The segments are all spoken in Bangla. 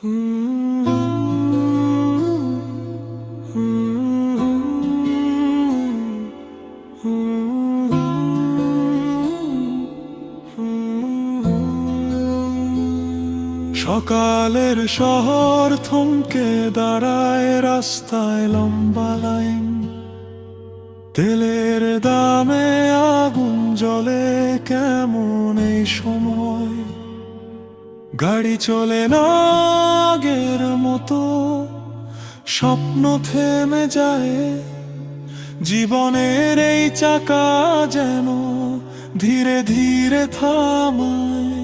সকালের শহর থমকে দাঁড়ায় রাস্তায় লম্বা লাইন, তেলের দামে আগুন জ্বলে কেমন এই সময়। গাড়ি চলে না আগের মতো, স্বপ্ন থেমে যায়, জীবনের এই চাকা যেন ধীরে ধীরে থামায়।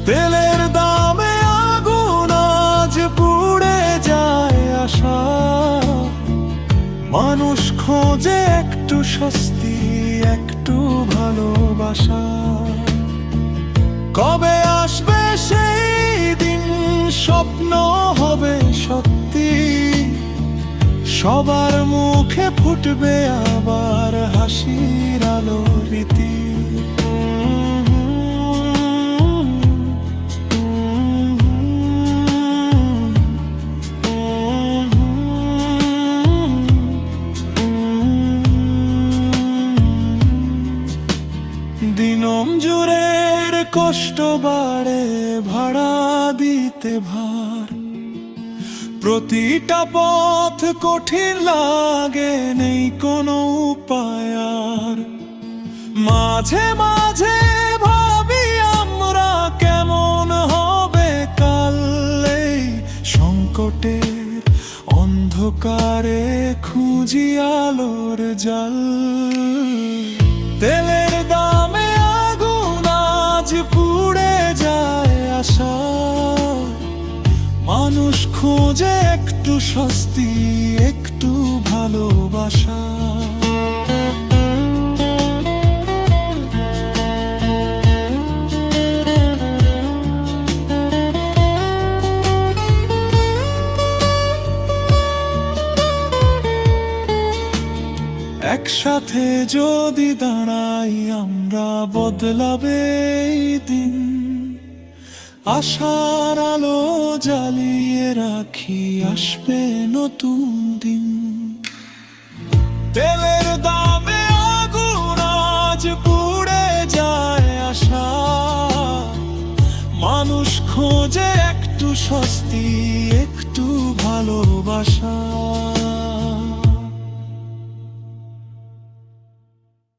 তেলের দামে আগুন আজ পুড়ে যায় আশা, মানুষ খোঁজে একটু স্বস্তি, একটু ভালোবাসা। কবে আসবে সেই দিন, স্বপ্ন হবে সত্যি, সবার মুখে ফুটবে আবার হাসির আলো রীতি। দিনম জুড়ের কষ্ট বাড়ে, ভাড়া দিতে ভার, প্রতিটা পথ কঠিন লাগে, নেই কোনো উপায় আর। মাঝে মাঝে ভাবি আমরা কেমন হবে কাল, এই সংকটের অন্ধকারে খুঁজি আলোর জাল। তেলের দামে আগুন আজ পুড়ে যায় আশা, মানুষ খোঁজে একটু স্বস্তি, একটু ভালোবাসা। একসাথে যদি দাঁড়াই আমরা বদলাবে এই দিন, আশার আলো জ্বালিয়ে রাখি, আসবে নতুন দিন। তেলের দামে আগুন আজ পুড়ে যায় আশা, মানুষ খোঁজে একটু স্বস্তি, একটু ভালোবাসা।